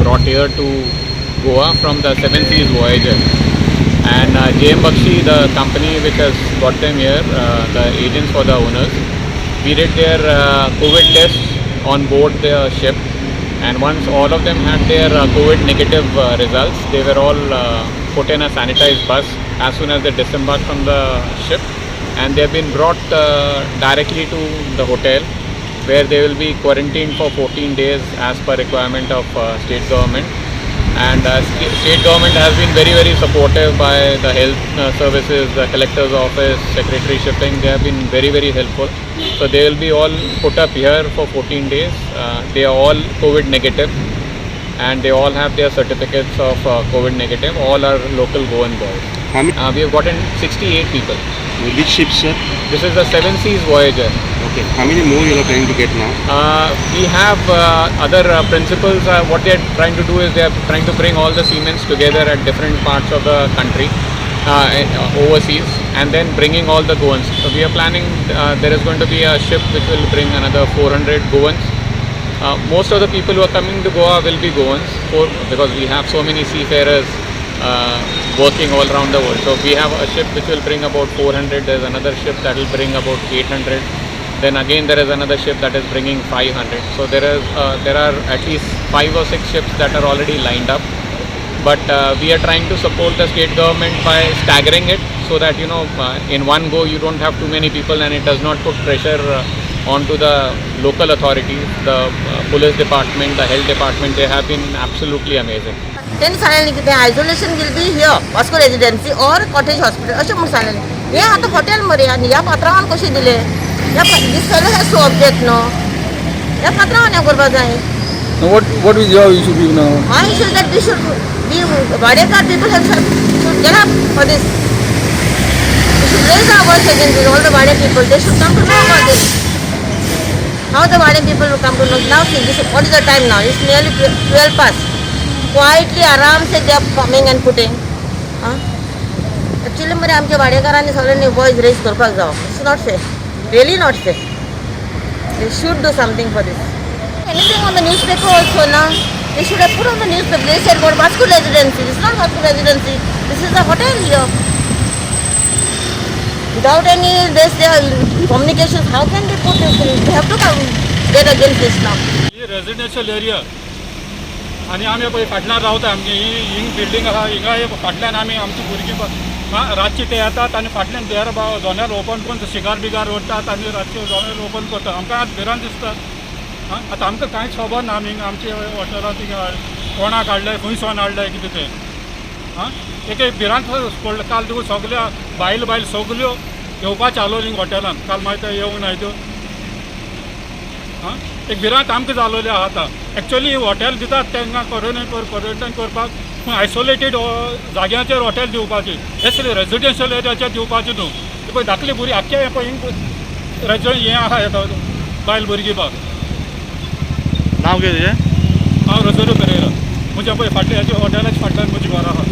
brought here to Goa from the Seven Seas Voyager. And JM Bakshi, the company which has got them here, the agents for the owners, we did their COVID tests on board the ship. And once all of them had their COVID negative results, they were all put in a sanitized bus as soon as they disembarked from the ship. And they have been brought directly to the hotel, where they will be quarantined for 14 days as per requirement of state government. And state government has been very, very supportive by the health services, the collector's office, secretary shipping. They have been very, very helpful. So they will be all put up here for 14 days. They are all COVID negative, and they all have their certificates of COVID negative. All are local Goan boys. We have gotten 68 people. Which ship, sir? This is the Seven Seas Voyager. Okay. How many more you are trying to get now? We have other principals. What they are trying to do is they are trying to bring all the seamen together at different parts of the country, overseas, and then bringing all the Goans. So we are planning, there is going to be a ship which will bring another 400 Goans. Most of the people who are coming to Goa will be Goans, because we have so many seafarers working all around the world. So we have a ship which will bring about 400. There is another ship that will bring about 800. Then again there is another ship that is bringing 500. So there are at least 5 or 6 ships that are already lined up. But we are trying to support the state government by staggering it, so that in one go you don't have too many people, and it does not put pressure onto the local authorities, the police department, the health department. They have been absolutely amazing. Then सांगले the isolation will be here, Vasco Residency or Cottage Hospital. असे म्हणून सांगले. हे आता hotel मध्ये आणि या पात्रांना कशी दिले? This fellow has to object, no? या पात्रांना करबा जाय. What is your issue now? My issue is that we should be Vadekar people should get up for this. We should raise our voice against this. All the Vade people, they should come to know about this. How the Vade people will come to know? Now see, what is the time now? It's nearly 12 past. Quietly, आराम से they are coming and putting. Actually, मरे आमच्या भाडेकरांनी सगळ्यांनी voice raise करपाक जावं. It's not fair. Really not fair. They should do something for this. Anything on the newspaper also now. They should have put on the newspaper. They said about Vasco Residency. This is not Vasco Residency. This is a hotel here. Without any communications, how can they put this in? They have to come get against this now. This residential area. आणि आम्ही पळय फाटल्यान रावता. आमची हिंग building आहा, हिंगा फाटल्यान आमी आमची भुरगीं रातची ते येतात आनी फाटल्यान देर जोनेल ओपन करून शिगार बिगार ओडटात आनी रातचे जोनेल ओपन करतात. आमकां आतां भिरांत दिसता. आतां आमकां कांयच खबर ना. आमी आमचे हॉटेलांत कोणाक हाडलें, खंयसून हाडलें, कितें तें एक भिरांत पडलें. काल देखून सगल्या बायल सगल्यो येवपाक चालोली हॉटेलांत. काल मागीर ते येवंक नाय त्यो. एक भिरांत आमकां जालोलें आहा आतां. एक्चुअली हॉटेल दितात तांकां क्वॉरंटायन करपाक, पूण आयसोलेटेड जाग्यांचेर हॉटेल दिवपाची. हे रेजिडेन्शियल एरियाचेर दिवपाची न्हू. ते पळय धाकली भुरगीं आख्खे हे पळय हें आहा येता बायल भुरगीं बाग. नाव कितें तुजें? हांव रोझारियो पेरेरा. म्हज्या पळय फाटल्या हेच्या हॉटेलाच्या फाटल्यान म्हजी घरां आहा.